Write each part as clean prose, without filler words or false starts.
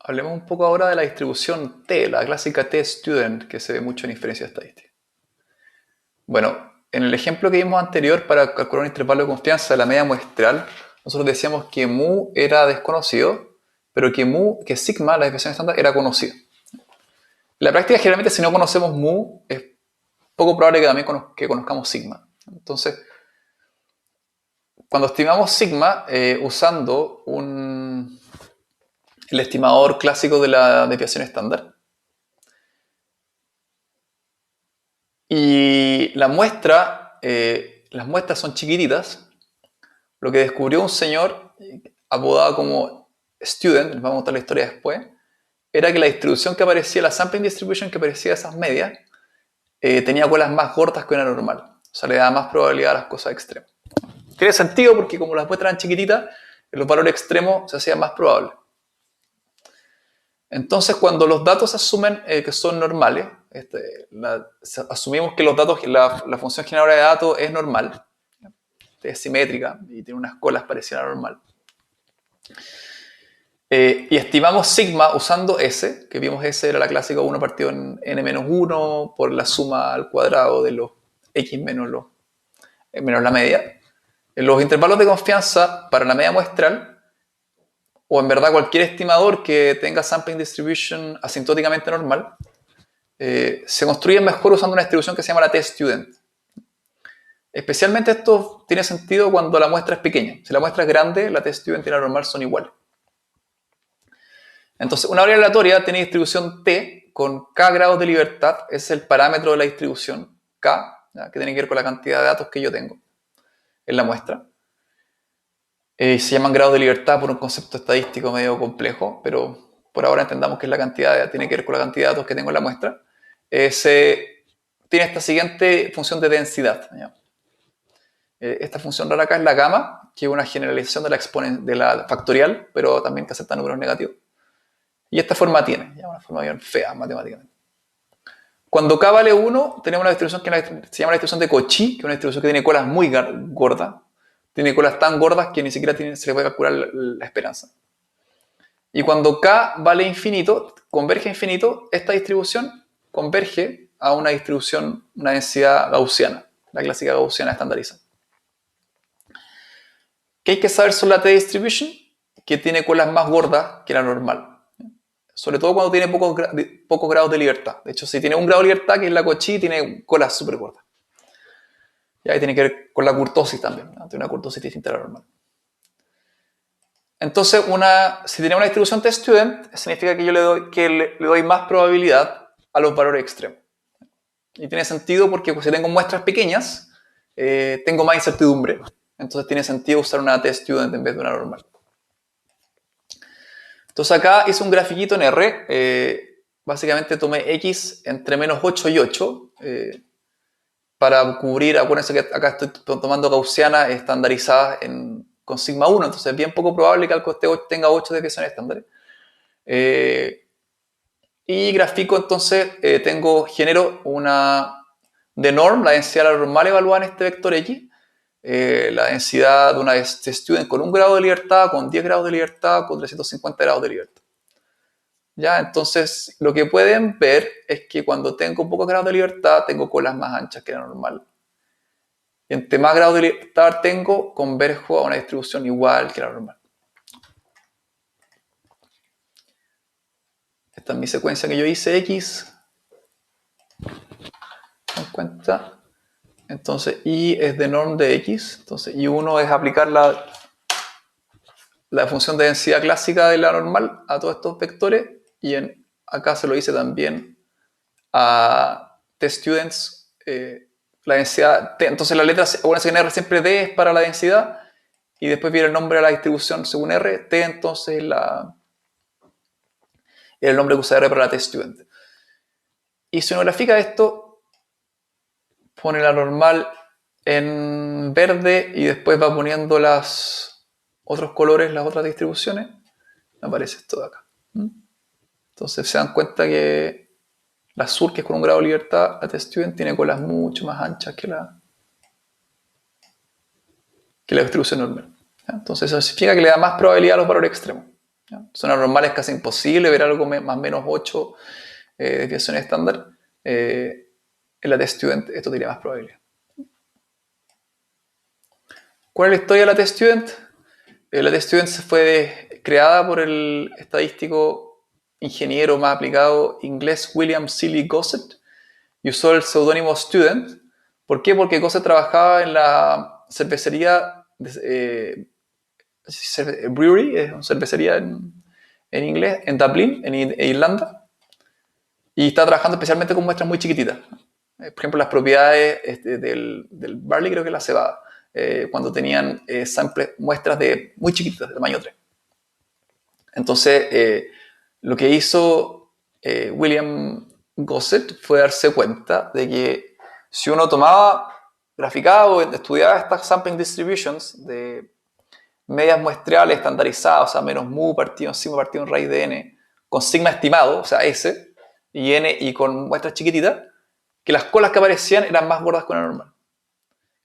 Hablemos un poco ahora de la distribución T, la clásica T-student, que se ve mucho en inferencia estadística. Bueno, en el ejemplo que vimos anterior, para calcular un intervalo de confianza de la media muestral, nosotros decíamos que mu era desconocido, pero que sigma, la desviación estándar, era conocida. En la práctica, generalmente, si no conocemos mu, es poco probable que también conozcamos sigma. Entonces, cuando estimamos sigma, usando el estimador clásico de la desviación estándar, y las muestras son chiquititas, lo que descubrió un señor apodado como Student, les vamos a contar la historia después, era que la distribución que aparecía, la sampling distribution que aparecía de esas medias, tenía colas más gordas que una normal. O sea, le daba más probabilidad a las cosas extremas. Tiene sentido porque como las muestras eran chiquititas, los valores extremos se hacían más probables. Entonces, cuando los datos asumen que son normales, asumimos que los datos, la función generadora de datos es normal, es simétrica y tiene unas colas parecidas a la normal. Y estimamos sigma usando S, que vimos S era la clásica 1 partido en n-1 por la suma al cuadrado de los x menos la media. En los intervalos de confianza para la media muestral, o en verdad cualquier estimador que tenga sampling distribution asintóticamente normal, se construyen mejor usando una distribución que se llama la T-student. Especialmente esto tiene sentido cuando la muestra es pequeña. Si la muestra es grande, la T-student y la normal son iguales. Entonces, una variable aleatoria tiene distribución T con K grados de libertad. Ese es el parámetro de la distribución K, ¿ya? Que tiene que ver con la cantidad de datos que yo tengo en la muestra. Se llaman grados de libertad por un concepto estadístico medio complejo, pero por ahora entendamos que es tiene que ver con la cantidad de datos que tengo en la muestra. Tiene esta siguiente función de densidad, ¿ya? Esta función rara acá es la gamma, que es una generalización de la factorial, pero también que acepta números negativos. Y esta forma tiene, ya una forma bien fea matemáticamente. Cuando K vale 1, tenemos una distribución que se llama la distribución de Cauchy, que es una distribución que tiene colas muy gordas. Tiene colas tan gordas que ni siquiera se le puede calcular la esperanza. Y cuando K vale infinito, converge a infinito, esta distribución converge a una distribución, una densidad gaussiana, la clásica gaussiana estandarizada. ¿Qué hay que saber sobre la T-distribution? Que tiene colas más gordas que la normal. Sobre todo cuando tiene pocos grados de libertad. De hecho, si tiene un grado de libertad, que es la Cauchy, tiene colas súper gordas. Y ahí tiene que ver con la kurtosis también, ¿no? Tiene una kurtosis distinta a la normal. Entonces, si tiene una distribución T-student, significa que yo le doy más probabilidad a los valores extremos. Y tiene sentido porque si tengo muestras pequeñas, tengo más incertidumbre. Entonces tiene sentido usar una T-student en vez de una normal. Entonces acá hice un grafiquito en R. Básicamente tomé X entre menos 8 y 8 para cubrir, acuérdense que acá estoy tomando gaussianas estandarizadas con sigma 1, entonces es bien poco probable que algo tenga 8 desviaciones estándares. Y grafico, entonces, genero una de norm, la densidad de la normal evaluada en este vector X, la densidad de una T-student con 1 grado de libertad, con 10 grados de libertad, con 350 grados de libertad. ¿Ya? Entonces, lo que pueden ver es que cuando tengo pocos grados de libertad, tengo colas más anchas que la normal. Y entre más grados de libertad tengo, converjo a una distribución igual que la normal. Esta es mi secuencia que yo hice, X. ¿Dan cuenta? Entonces, Y es de norm de X. Entonces, Y1 es aplicar la función de densidad clásica de la normal a todos estos vectores. Y acá se lo hice también a T-students. La densidad T. Entonces, la letra, acuérdense que en R siempre D es para la densidad. Y después viene el nombre de la distribución según R. T, entonces, el nombre que usa R para la T-student. Y si uno grafica esto, pone la normal en verde y después va poniendo los otros colores, las otras distribuciones, aparece esto de acá. Entonces se dan cuenta que la sur, que es con 1 grado de libertad, la T-student tiene colas mucho más anchas que la distribución normal. Entonces eso significa que le da más probabilidad a los valores extremos. ¿ya? Zona normal es casi imposible ver algo más o menos 8 desviaciones estándar. En la test student esto tiene más probabilidad. ¿Cuál es la historia de la test student? La test student fue creada por el estadístico ingeniero más aplicado inglés William Seeley Gossett y usó el seudónimo Student. ¿Por qué? Porque Gossett trabajaba en la cervecería brewery, es una cervecería en inglés, en Dublín, en Irlanda, y está trabajando especialmente con muestras muy chiquititas. Por ejemplo, las propiedades del barley, creo que la cebada, cuando tenían muestras de muy chiquititas, de tamaño 3. Entonces, lo que hizo William Gossett fue darse cuenta de que si uno tomaba, graficaba o estudiaba estas sampling distributions de medias muestrales estandarizadas, o sea, menos mu partido en sigma partido en raíz de n, con sigma estimado, o sea, s, y n, y con muestras chiquititas, que las colas que aparecían eran más gordas que la normal.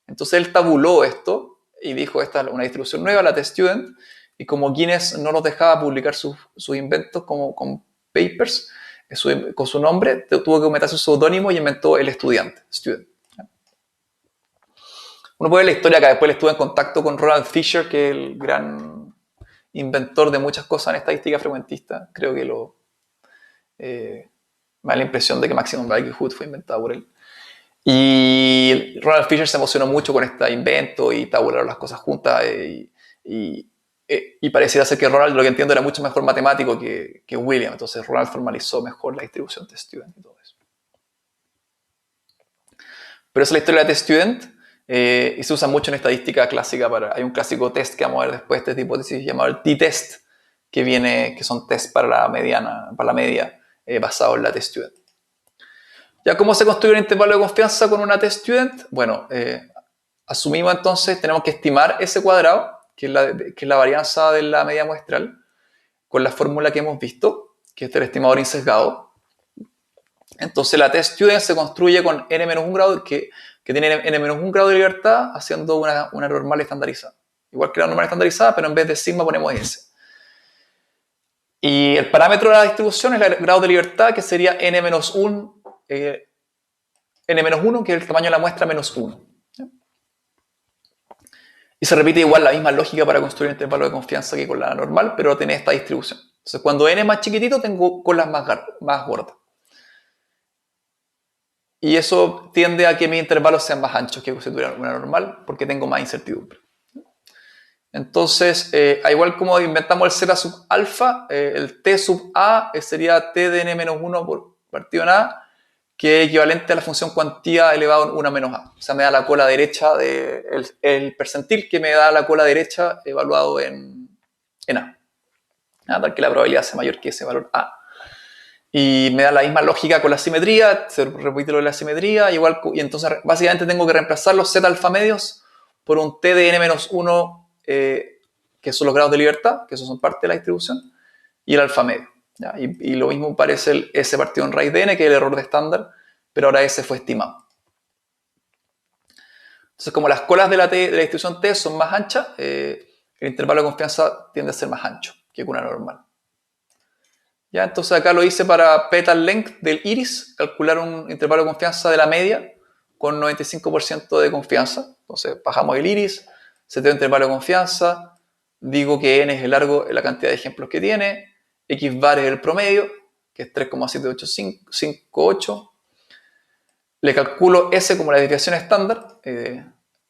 Entonces él tabuló esto y dijo, esta es una distribución nueva, la test student, y como Guinness no nos dejaba publicar sus inventos como con papers, con su nombre, tuvo que aumentar su seudónimo y inventó el estudiante, student. Uno puede ver la historia acá, después estuve en contacto con Ronald Fisher, que es el gran inventor de muchas cosas en estadística frecuentista. Creo que me da la impresión de que Maximum Likelihood fue inventado por él. Y Ronald Fisher se emocionó mucho con este invento y tabularon las cosas juntas y pareciera ser que Ronald, lo que entiendo, era mucho mejor matemático que William. Entonces Ronald formalizó mejor la distribución de student y todo eso. Pero esa es la historia de student y se usa mucho en estadística clásica. Hay un clásico test que vamos a ver después de esta hipótesis llamado el t-test, que son test para la media, basado en la test student. ¿Ya cómo se construye un intervalo de confianza con una test student? Bueno, asumimos entonces, tenemos que estimar ese cuadrado, que es la varianza de la media muestral, con la fórmula que hemos visto, que es el estimador insesgado. Entonces la test student se construye con n-1 grado, que tiene n-1 grado de libertad, haciendo una normal estandarizada. Igual que la normal estandarizada, pero en vez de sigma ponemos s. Y el parámetro de la distribución es el grado de libertad, que sería n-1, n-1, que es el tamaño de la muestra, menos 1. Y se repite igual la misma lógica para construir un intervalo de confianza que con la normal, pero tiene esta distribución. Entonces, cuando n es más chiquitito, tengo colas más gordas. Y eso tiende a que mis intervalos sean más anchos que si tuviera una normal, porque tengo más incertidumbre. Entonces, igual como inventamos el Z sub alfa, el T sub A sería T de n-1 por partido en A, que es equivalente a la función cuantía elevado en 1 menos A. O sea, me da la cola derecha, el percentil que me da la cola derecha evaluado en A. Tal que la probabilidad sea mayor que ese valor A. Y me da la misma lógica con la simetría, se repite lo de la simetría, igual, y entonces básicamente tengo que reemplazar los Z alfa medios por un T de n-1, que son los grados de libertad, que esos son parte de la distribución, y el alfa medio. ¿Ya? Y lo mismo parece el S partido en raíz de n, que es el error de estándar, pero ahora S fue estimado. Entonces, como las colas de la distribución T son más anchas, el intervalo de confianza tiende a ser más ancho que con una normal. ¿Ya? Entonces acá lo hice para petal length del iris, calcular un intervalo de confianza de la media con 95% de confianza. Entonces bajamos el iris, se te da un intervalo de confianza, digo que n es el largo, la cantidad de ejemplos que tiene, x bar es el promedio, que es 3,7858. Le calculo S como la desviación estándar, este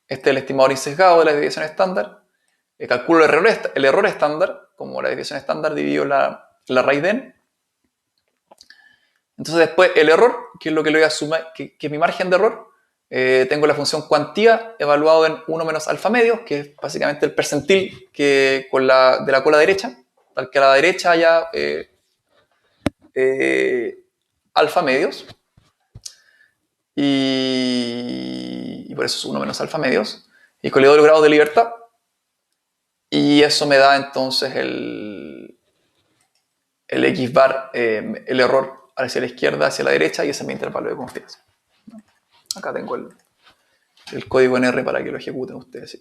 es el estimador insesgado de la desviación estándar. Le calculo el error estándar como la desviación estándar dividido la raíz de n. Entonces después el error, que es lo que le voy a sumar, que es mi margen de error, tengo la función cuantía evaluado en 1 menos alfa medios, que es básicamente el percentil de la cola derecha, tal que a la derecha haya alfa medios, y por eso es 1 menos alfa medios, y con le doy el grado de libertad, y eso me da entonces el x bar, el error hacia la izquierda, hacia la derecha, y ese es mi intervalo de confianza. Acá tengo el código en R para que lo ejecuten ustedes.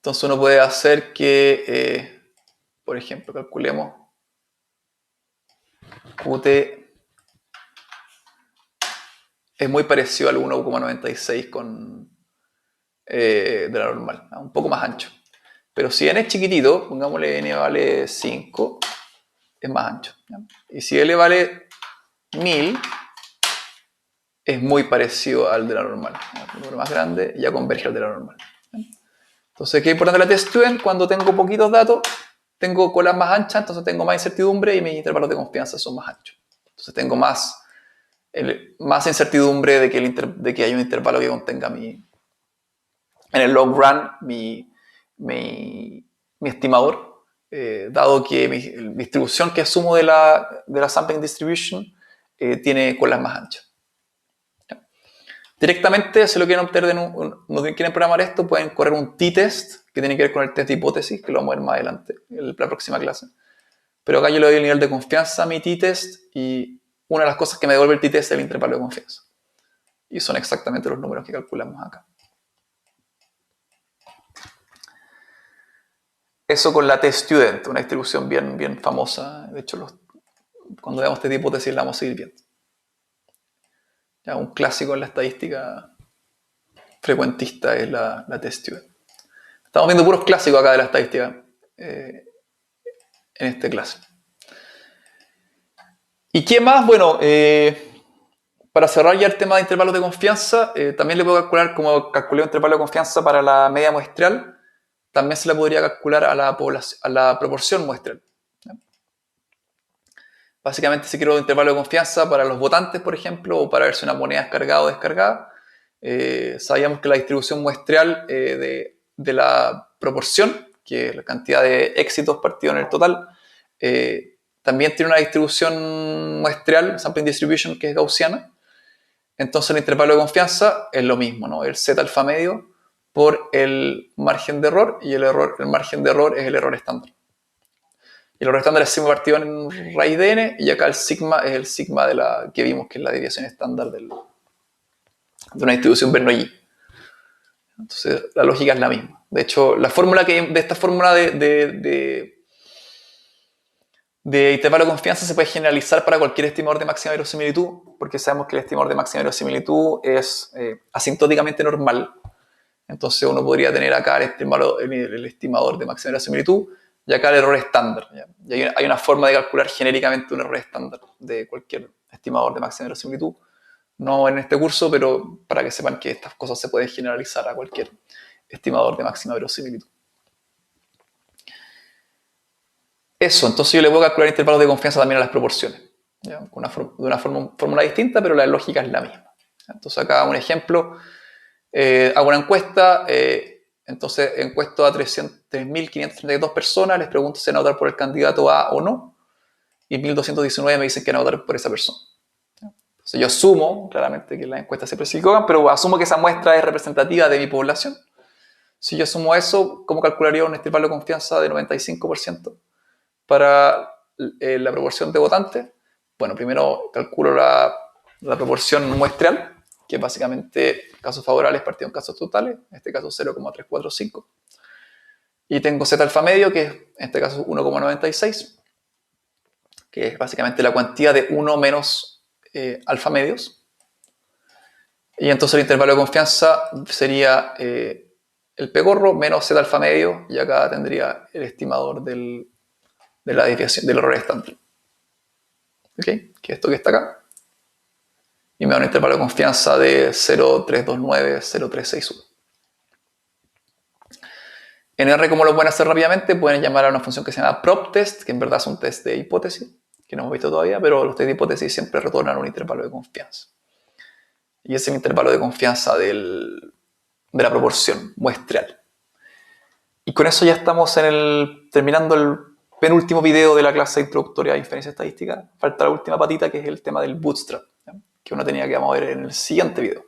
Entonces uno puede hacer que, por ejemplo, calculemos Qt es muy parecido al 1,96 de la normal, un poco más ancho. Pero si n es chiquitito, pongámosle n vale 5, es más ancho. ¿Ya? Y si l vale 1000, es muy parecido al de la normal. Un número más grande ya converge al de la normal. ¿Ya? Entonces, ¿qué es importante la test student? Cuando tengo poquitos datos, tengo colas más anchas, entonces tengo más incertidumbre y mis intervalos de confianza son más anchos. Entonces tengo más incertidumbre de que hay un intervalo que contenga en el long run mi estimador, dado que mi distribución que asumo de la sampling distribution tiene colas más anchas. ¿Ya? Directamente, si lo quieren obtener no quieren programar esto, pueden correr un t-test que tiene que ver con el test de hipótesis, que lo vamos a ver más adelante, en la próxima clase. Pero acá yo le doy el nivel de confianza a mi t-test y una de las cosas que me devuelve el t-test es el intervalo de confianza. Y son exactamente los números que calculamos acá. Eso con la t-student, una distribución bien famosa. De hecho, cuando veamos este hipótesis la vamos a seguir viendo. Ya, un clásico en la estadística frecuentista es la t-student. Estamos viendo puros clásicos acá de la estadística en esta clase. ¿Y qué más? Bueno, para cerrar ya el tema de intervalos de confianza, también le puedo calcular, como calculé un intervalo de confianza para la media muestral, también se la podría calcular a la proporción muestral. ¿Ya? Básicamente, si quiero un intervalo de confianza para los votantes, por ejemplo, o para ver si una moneda es cargada o descargada, sabíamos que la distribución muestral de la proporción, que es la cantidad de éxitos partido en el total, también tiene una distribución muestral, sampling distribution, que es gaussiana. Entonces el intervalo de confianza es lo mismo, ¿no? El z alfa medio por el margen de error, y el margen de error es el error estándar. Y el error estándar es sigma partido en raíz de n, y acá el sigma es el sigma que vimos que es la desviación estándar de una distribución Bernoulli. Entonces la lógica es la misma. De hecho, esta fórmula de intervalo de confianza se puede generalizar para cualquier estimador de máxima verosimilitud, porque sabemos que el estimador de máxima verosimilitud es asintóticamente normal. Entonces uno podría tener acá el estimador de máxima verosimilitud y acá el error estándar. ¿Ya? Y hay una forma de calcular genéricamente un error estándar de cualquier estimador de máxima verosimilitud. No en este curso, pero para que sepan que estas cosas se pueden generalizar a cualquier estimador de máxima verosimilitud. Eso, entonces yo le puedo calcular intervalos de confianza también a las proporciones. ¿Ya? De una fórmula distinta, pero la lógica es la misma. Entonces acá un ejemplo, hago una encuesta, entonces encuesto a 3.532 personas, les pregunto si van a votar por el candidato A o no, y 1.219 me dicen que van a votar por esa persona. Entonces yo asumo, claramente que las encuestas siempre se equivocan, pero asumo que esa muestra es representativa de mi población. Si yo asumo eso, ¿cómo calcularía un intervalo de confianza de 95%? Para la proporción de votantes? Bueno, primero calculo la proporción muestral, que es básicamente casos favorables partido en casos totales, en este caso 0,345. Y tengo z alfa medio, que es en este caso 1,96, que es básicamente la cuantía de 1 menos alfa medios. Y entonces el intervalo de confianza sería el p-gorro menos z alfa medio, y acá tendría el estimador de la desviación del error estándar. ¿Ok? Que es esto que está acá. Y me da un intervalo de confianza de 0,329, 0,361. En R, como lo pueden hacer rápidamente, pueden llamar a una función que se llama PropTest, que en verdad es un test de hipótesis, que no hemos visto todavía, pero los test de hipótesis siempre retornan un intervalo de confianza. Y ese es el intervalo de confianza de la proporción muestral. Y con eso ya estamos terminando el penúltimo video de la clase introductoria a inferencia estadística. Falta la última patita, que es el tema del bootstrap, ¿ya? Que uno tenía que vamos a ver en el siguiente video.